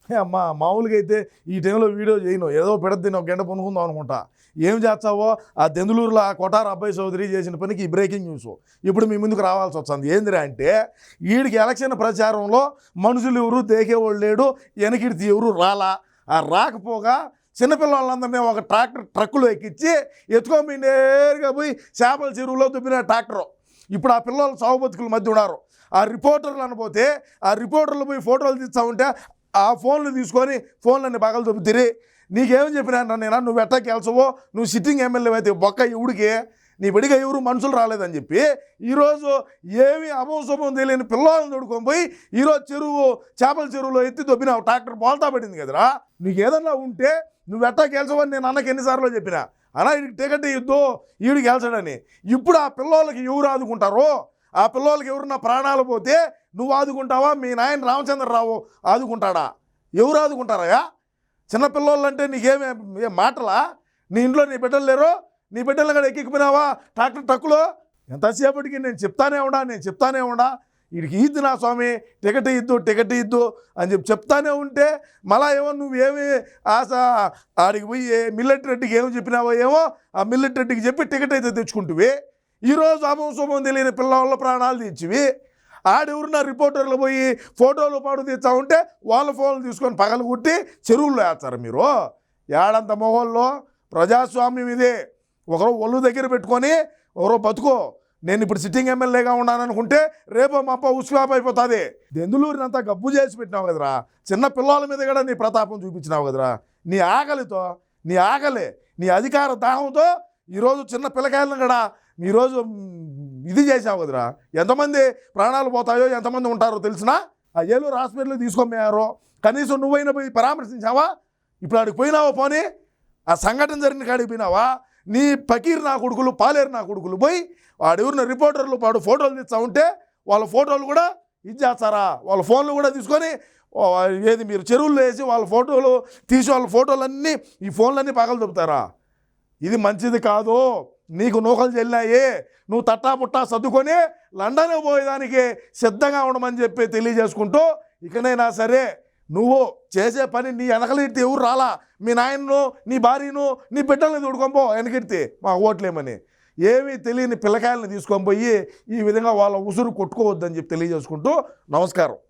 అమ్మా మామూలుగా అయితే ఈ టైంలో వీడియో చేయను, ఏదో పెడద్ది ఒక గంట పొనుకుందాం అనుకుంటా. ఏం చేస్తావో ఆ దెందులూరులో ఆ కొటార అబ్బాయి చౌదరి చేసిన పనికి ఈ బ్రేకింగ్ న్యూస్ ఇప్పుడు మీ ముందుకు రావాల్సి వస్తుంది. ఏందిరా అంటే వీడికి ఎలక్షన్ ప్రచారంలో మనుషులు ఎవరు దేకేవాళ్ళు లేడు, వెనకిడితే ఎవరు రాలా. ఆ రాకపోగా చిన్నపిల్లలందరినీ ఒక ట్రక్కులో ఎక్కించి ఎత్తుకొని నేరుగా పోయి చేపల చెరువులో దుబ్బిన ట్రాక్టరు. ఇప్పుడు ఆ పిల్లలు సాగు బతుకుల మధ్య ఉన్నారు. ఆ రిపోర్టర్లు అనపోతే ఆ రిపోర్టర్లు పోయి ఫోటోలు తీస్తా ఉంటే ఆ ఫోన్లు తీసుకొని ఫోన్లన్నీ పగలు దొబ్బుతిరి. నీకేమని చెప్పినా నేను, నువ్వు ఎట్టాకి వెళ్తావో, నువ్వు సిట్టింగ్ ఎమ్మెల్యే అయితే బొక్క ఎవడికి నీ బడిగా ఎవరు మనుషులు రాలేదని చెప్పి ఈరోజు ఏమి అభంశుభం తెలియని పిల్లలను తోడుకొని పోయి ఈరోజు చేపల చెరువులో ఎత్తి దొబ్బినావు. ట్రాక్టర్ బోల్తా పడింది కదరా. నీకు ఏదన్నా ఉంటే నువ్వు ఎట్టాకి వెళ్తావని నేను అన్నకి ఎన్నిసార్లు చెప్పినా, అన్నా వీడికి టికెట్ ఇద్దు వీడికి వెళ్తాడని. ఇప్పుడు ఆ పిల్లలకి ఎవరు ఆదుకుంటారో, ఆ పిల్లలకి ఎవరున్నా ప్రాణాలు పోతే నువ్వు ఆదుకుంటావా, మీ నాయన రామచంద్రరావు ఆదుకుంటాడా? ఎవరు ఆదుకుంటారా? చిన్నపిల్లలు అంటే నీకేం మాటలా? నీ ఇంట్లో నీ బిడ్డలు లేరు, నీ బిడ్డలు కూడా ఎక్కిపోయినావా ట్రక్కులో? ఎంతసేపటికి నేను చెప్తానే ఉండా వీడికి ఇద్దు నా స్వామి, టికెట్ ఇద్దు అని చెప్తానే ఉంటే మళ్ళా ఏమో నువ్వేమి ఆశ ఆడికి పోయి మిల్లెట్ రెడ్డికి ఏమో చెప్పినావో ఏమో ఆ మిల్లెట్ రెడ్డికి చెప్పి టికెట్ అయితే తెచ్చుకుంటువి. ఈరోజు అభంశుభం తెలియని పిల్లల ప్రాణాలు తెచ్చివి. ఆడెవరున్న రిపోర్టర్లు పోయి ఫోటోలు పాడు తీస్తా ఉంటే వాళ్ళ ఫోన్లు తీసుకొని పగలు కుట్టి చెరువుల్లో వేస్తారు. మీరు ఏడంత మొగోళ్ళు ప్రజాస్వామ్యం ఇదే. ఒకరు ఒళ్ళు దగ్గర పెట్టుకొని ఒకరో బతుకో. నేను ఇప్పుడు సిట్టింగ్ ఎమ్మెల్యేగా ఉన్నాననుకుంటే రేపో మాప ఉస్లాప్ అయిపోతుంది. దెందులూరినంతా గబ్బు చేసి పెట్టినావు కదరా. చిన్న పిల్లల మీద కూడా నీ ప్రతాపం చూపించినావు కదరా. నీ ఆకలితో, నీ అధికార దాహంతో ఈరోజు చిన్న పిల్లకాయలను కూడా ఈరోజు ఇది చేసావు కదరా. ఎంతమంది ప్రాణాలు పోతాయో, ఎంతమంది ఉంటారో తెలిసినా ఆ ఏలూరు హాస్పిటల్ తీసుకొమ్మారో కనీసం నువ్వైనా పోయి పరామర్శించావా? ఇప్పుడు ఆడికి పోయినావా? పోనీ ఆ సంఘటన జరిగిన కాడికి పోయినావా? నీ పకీర్ నా కొడుకులు, పాలేరు నా కొడుకులు పోయి వాడెవరిన రిపోర్టర్లు వాడు ఫోటోలు తీస్తూ ఉంటే వాళ్ళ ఫోటోలు కూడా ఇది చేస్తారా? వాళ్ళ ఫోన్లు కూడా తీసుకొని ఏది మీరు చెరువుల్లో వేసి వాళ్ళ ఫోటోలు తీసి వాళ్ళ ఫోటోలన్నీ ఈ ఫోన్లన్నీ పగలు దొబ్బుతారా? ఇది మంచిది కాదు. నీకు నూకలు చెల్లాయి. నువ్వు తట్టాపుట్టా సర్దుకొని లండన్ పోయేదానికి సిద్ధంగా ఉండమని చెప్పి తెలియజేసుకుంటూ, ఇకనైనా సరే నువ్వు చేసే పని నీ వెనకలిడితే ఎవరు రాలా. మీ నాయనను, నీ భార్యను, నీ బిడ్డల్ని తోడుకొనిపో వెనకెడితే మా ఓట్లేమని. ఏమీ తెలియని పిల్లకాయలని తీసుకొని పోయి ఈ విధంగా వాళ్ళ ఉసురు కొట్టుకోవద్దని చెప్పి తెలియజేసుకుంటూ నమస్కారం.